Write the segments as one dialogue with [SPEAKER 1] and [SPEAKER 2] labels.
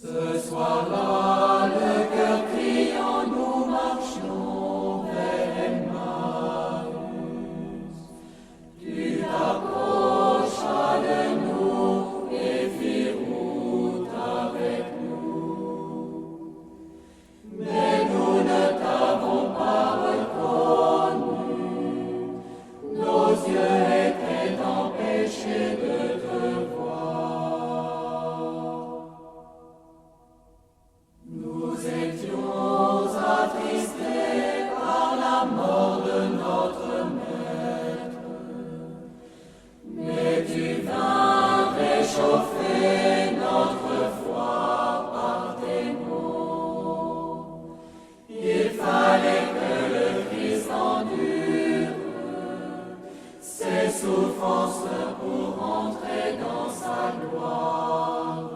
[SPEAKER 1] Ce soir-là, le cœur criant, nous marchions vers Emmaüs. Tu t'approchas de nous et fis route avec nous. Mais nous ne t'avons pas reconnu, nos yeux étaient empêchés de te voir. Nous étions attristés par la mort de notre Maître, mais tu vins réchauffer notre foi par tes mots. Il fallait que le Christ endure ses souffrances pour entrer dans sa gloire.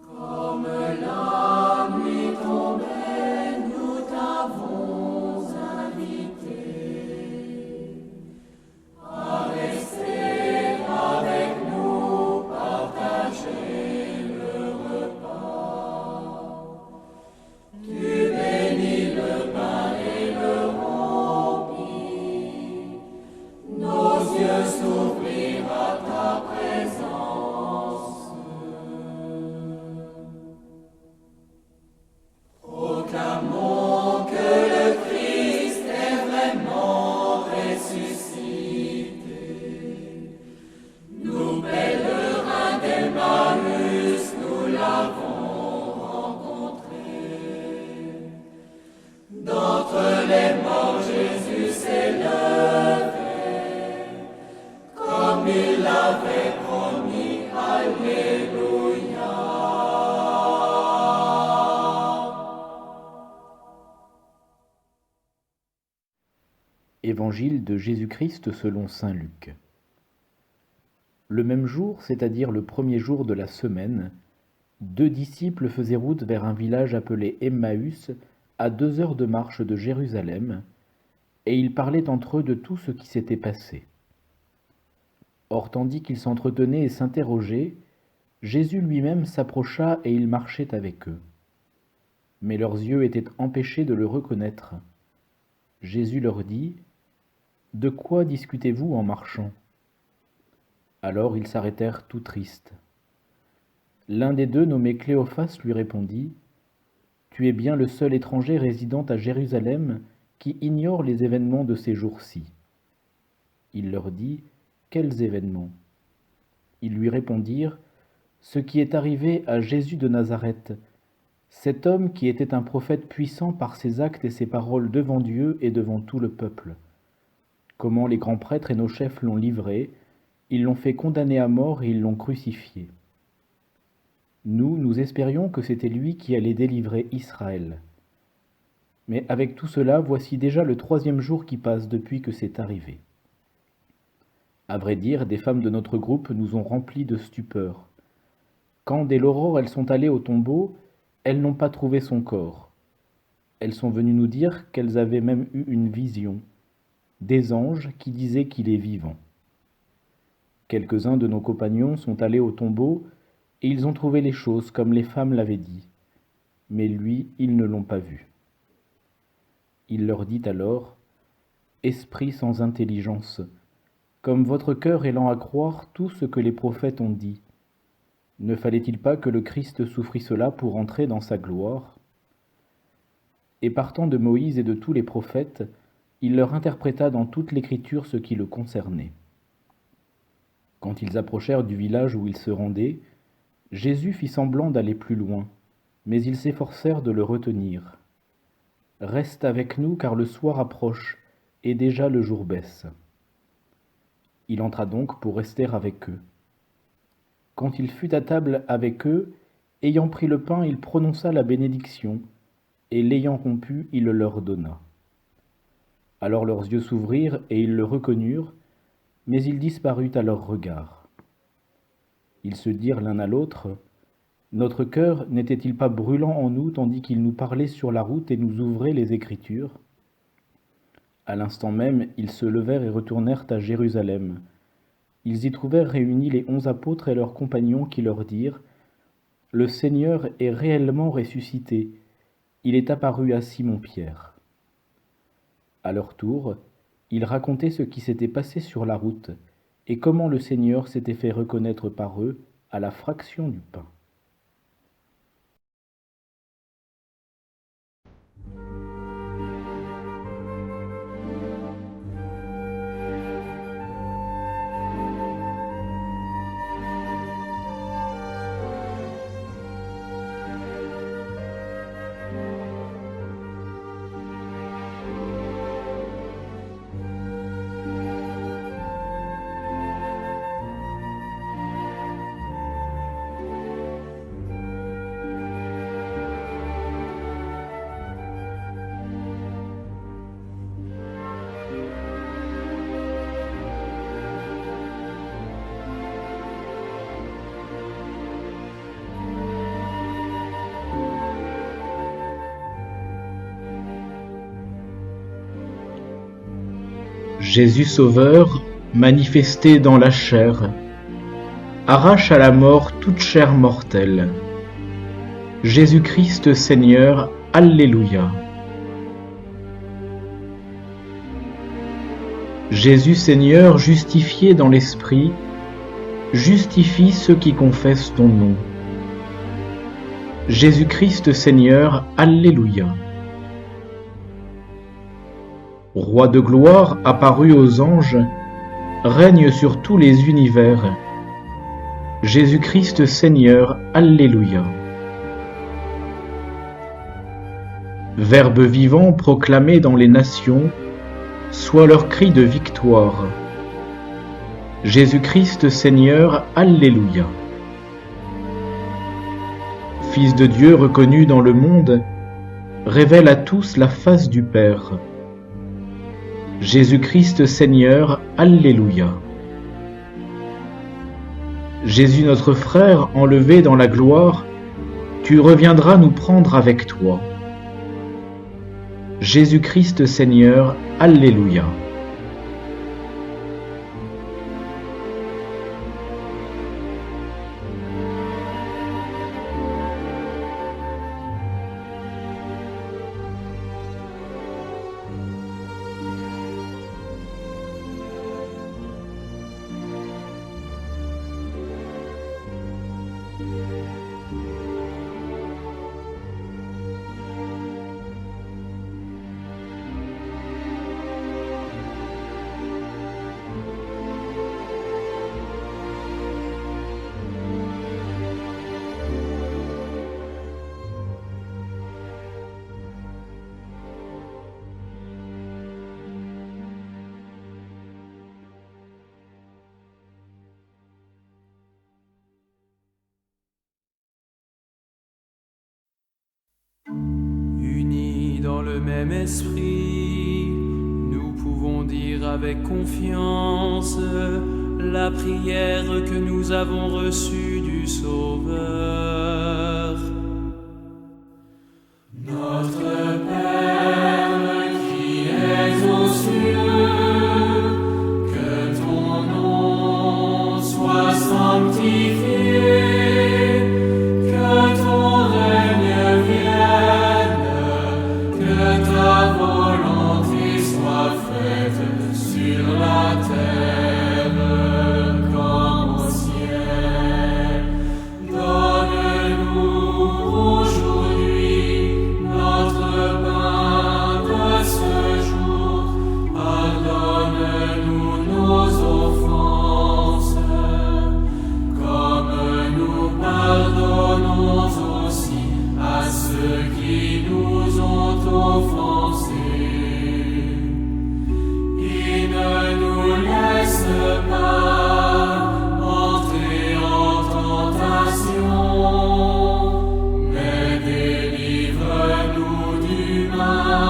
[SPEAKER 1] Comme la nuit tombait, nous t'avons invité à rester avec nous, partager le repas. Tu bénis le pain et le rompis, nos yeux s'ouvrirent à ta présence. Proclamons que le Christ est vraiment ressuscité. Nous, pèlerins d'Emmaüs, nous l'avons rencontré. D'entre les morts, Jésus s'est levé, comme il l'avait promis. Alléluia.
[SPEAKER 2] Évangile de Jésus-Christ selon saint Luc. Le même jour, c'est-à-dire le premier jour de la semaine, 2 disciples faisaient route vers un village appelé Emmaüs, à 2 heures de marche de Jérusalem, et ils parlaient entre eux de tout ce qui s'était passé. Or, tandis qu'ils s'entretenaient et s'interrogeaient, Jésus lui-même s'approcha et il marchait avec eux. Mais leurs yeux étaient empêchés de le reconnaître. Jésus leur dit : « De quoi discutez-vous en marchant ? » Alors ils s'arrêtèrent tout tristes. L'un des deux, nommé Cléophas, lui répondit : « Tu es bien le seul étranger résidant à Jérusalem qui ignore les événements de ces jours-ci. » Il leur dit : « Quels événements ? » Ils lui répondirent : « Ce qui est arrivé à Jésus de Nazareth, cet homme qui était un prophète puissant par ses actes et ses paroles devant Dieu et devant tout le peuple. Comment les grands prêtres et nos chefs l'ont livré, ils l'ont fait condamner à mort et ils l'ont crucifié. Nous espérions que c'était lui qui allait délivrer Israël. Mais avec tout cela, voici déjà le 3e jour qui passe depuis que c'est arrivé. À vrai dire, des femmes de notre groupe nous ont remplis de stupeur. Quand, dès l'aurore, elles sont allées au tombeau, elles n'ont pas trouvé son corps. Elles sont venues nous dire qu'elles avaient même eu une vision, des anges qui disaient qu'il est vivant. Quelques-uns de nos compagnons sont allés au tombeau et ils ont trouvé les choses comme les femmes l'avaient dit. Mais lui, ils ne l'ont pas vu. Il leur dit alors : « Esprit sans intelligence, comme votre cœur est lent à croire tout ce que les prophètes ont dit, ne fallait-il pas que le Christ souffrit cela pour entrer dans sa gloire ? » Et partant de Moïse et de tous les prophètes, il leur interpréta dans toute l'Écriture ce qui le concernait. Quand ils approchèrent du village où ils se rendaient, Jésus fit semblant d'aller plus loin, mais ils s'efforcèrent de le retenir. « Reste avec nous, car le soir approche, et déjà le jour baisse. » Il entra donc pour rester avec eux. Quand il fut à table avec eux, ayant pris le pain, il prononça la bénédiction, et l'ayant rompu, il le leur donna. Alors leurs yeux s'ouvrirent, et ils le reconnurent, mais il disparut à leurs regards. Ils se dirent l'un à l'autre : « Notre cœur n'était-il pas brûlant en nous tandis qu'il nous parlait sur la route et nous ouvrait les Écritures ?» À l'instant même, ils se levèrent et retournèrent à Jérusalem. ils y trouvèrent réunis les 11 apôtres et leurs compagnons qui leur dirent : « Le Seigneur est réellement ressuscité, il est apparu à Simon-Pierre. » À leur tour, ils racontaient ce qui s'était passé sur la route et comment le Seigneur s'était fait reconnaître par eux à la fraction du pain. Jésus Sauveur, manifesté dans la chair, arrache à la mort toute chair mortelle. Jésus-Christ Seigneur, Alléluia. Jésus Seigneur, justifié dans l'Esprit, justifie ceux qui confessent ton nom. Jésus-Christ Seigneur, Alléluia. Roi de gloire apparu aux anges, règne sur tous les univers. Jésus-Christ Seigneur, Alléluia. Verbe vivant proclamé dans les nations, soit leur cri de victoire. Jésus-Christ Seigneur, Alléluia. Fils de Dieu reconnu dans le monde, révèle à tous la face du Père. Jésus-Christ Seigneur, Alléluia. Jésus notre frère, enlevé dans la gloire, tu reviendras nous prendre avec toi. Jésus-Christ Seigneur, Alléluia.
[SPEAKER 1] Unis dans le même esprit, nous pouvons dire avec confiance la prière que nous avons reçue du Sauveur. Notre Père qui es aux cieux, que ton nom soit sanctifié, que ton règne vienne, que ta volonté soit faite sur la terre comme au ciel. Donne-nous aujourd'hui notre pain de ce jour. Pardonne-nous nos offenses, comme nous pardonnons aussi à ceux qui nous ont offensés. Et ne nous laisse pas entrer en tentation, mais délivre-nous du mal.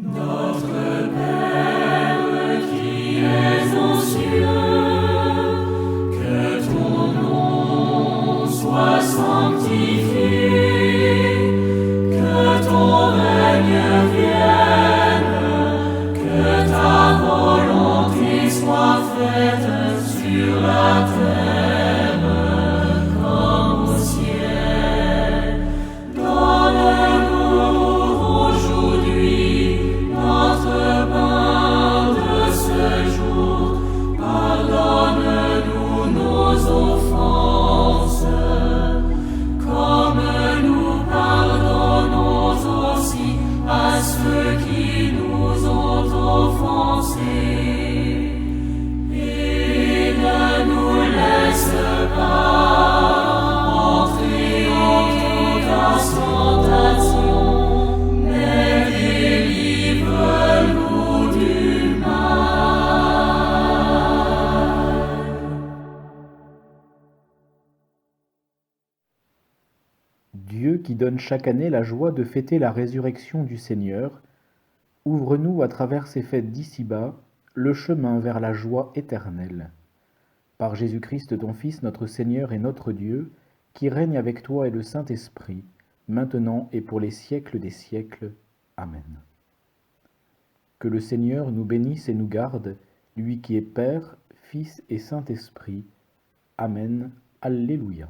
[SPEAKER 1] Notre Père qui es aux cieux, que ton nom soit sanctifié, que
[SPEAKER 2] Dieu qui donne chaque année la joie de fêter la résurrection du Seigneur, ouvre-nous à travers ces fêtes d'ici-bas le chemin vers la joie éternelle. Par Jésus-Christ ton Fils, notre Seigneur et notre Dieu, qui règne avec toi et le Saint-Esprit, maintenant et pour les siècles des siècles. Amen. Que le Seigneur nous bénisse et nous garde, lui qui est Père, Fils et Saint-Esprit. Amen. Alléluia.